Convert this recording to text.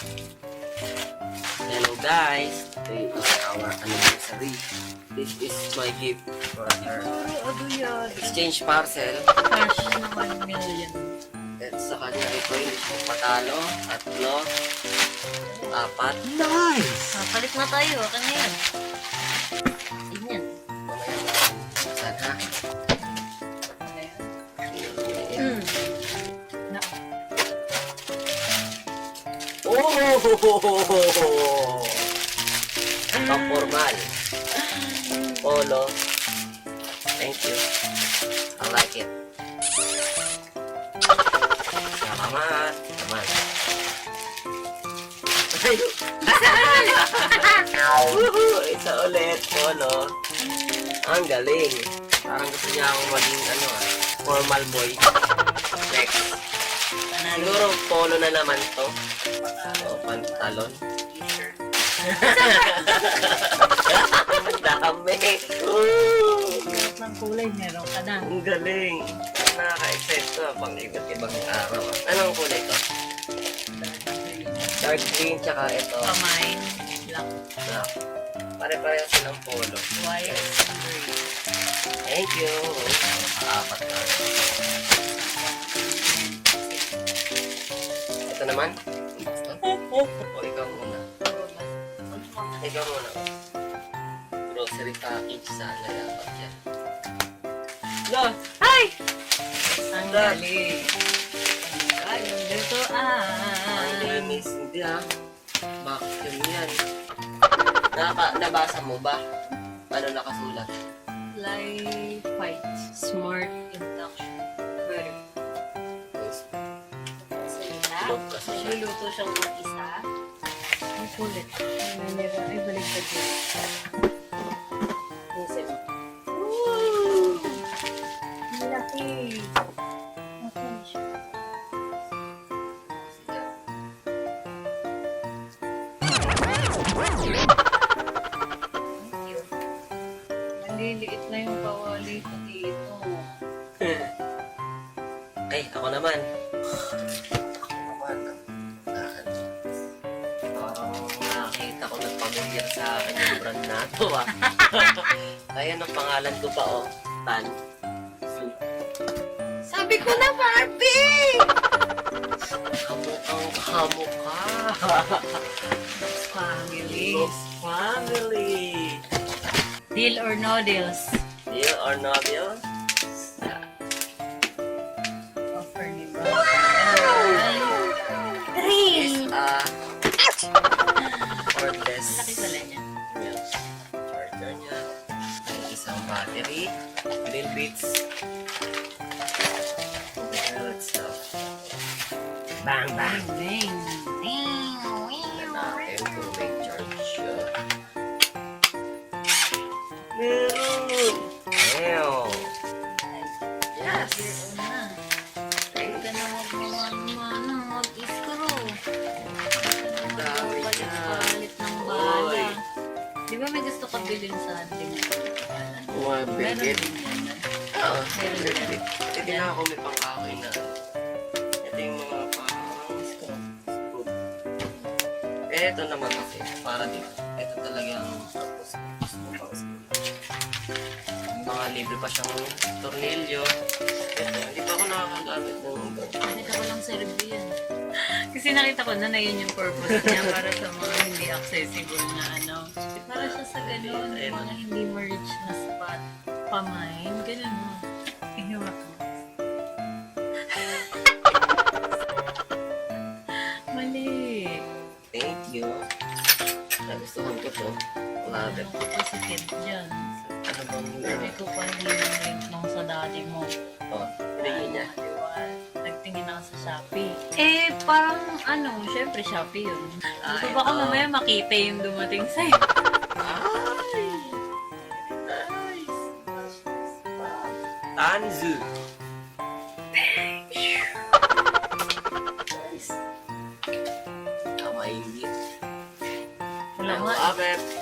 Hello guys, today is our anniversary. This is my gift for her. Ano yan? Exchange parcel. Cash na 1 million. At sa kanya ay coins. Patalo, 3, 4. Nice! Palit na tayo. Akin na yan. Yan. Mamaya na. Saan ha? Na. Oh! Pang-formal. Polo. Thank you. I like it. Salamat. Salamat. Woohoo! Isa ulit. Polo. Ang galing. Parang gusto niya akong maging formal boy. Next. Siguro polo na naman to. O, pantalon. Dami. Lahat ng kulay meron ka na. Ang galing. Nakaka-excite ko pang iba't ibang araw. Anong kulay to? Dark green tsaka ito. Kamay. Black. Black. Pare-pareho silang polo. White. Gray. Thank you. Apat na. Ito naman. O, ikaw muna. Ikaw muna. Grocery package sana dapat yan. Lo! Ay! Ang Dali! galing dito Ang linis. Hindi vacuum yan. Nabasa mo ba? Ano nakasulat? Life Fight. Smart Induction. Very. Log kasi siya. Niluluto siyang mag-isa. Ang kulit. Ay, baliktad yun. Isip. Ang laki. Okay siya. Thank you. Maliliit na yung kawali ko dito. Ay, ako naman. Parang nakita ko nagpamilyar sa akin yung brand na to Ayan ang pangalan ko pa Tan. Sabi ko na, Barbie! Hamo ka. Family. Loves family. Deal or no deals? Deal or no deal? Offer ni Is cordless. Laki pala niya. Charger niya. May isang battery. Grill bits. Good stuff. Bang bang. Bang. Tingnan natin kung may charge siya. Meron! Ew! Yes! Huwag ka na mag-iskro. Dami niya. Palit ng Oy. bala. Di ba may gusto ka bilhin sa ating Mga Meron bigit. din yan. Oo. Meron. Hindi na ako may pangkakoy na. Ito yung mga scoop. Ito naman kasi, para dito. Ito talagang gusto mo pang scoop. Mga libre pa siyang tornilyo. Ito, hindi pa ako nakakagamit ng Nakita ko lang sa review yan. Kasi nakita ko na yun yung purpose niya para sa mga hindi accessible na Para siya sa ganun, yung mga hindi ma-reach na spot. Pamain, ganun mo. Tingnan mo ito. Mali. Thank you. Nagustuhan ko to. Love it. Ano ka pa si Kid dyan? Ano bang Sabi ko pa hindi yung link nung sa daddy mo. Oh, pinigyan niya. Diba? Nagtingin ako sa Shopee. Eh, parang syempre Shopee yun. Gusto Ay, baka oh. mamaya makita yung dumating sa'yo. Ay! Nice! Tanzu! Nice. Tama yung gift. Wala I nga. love it.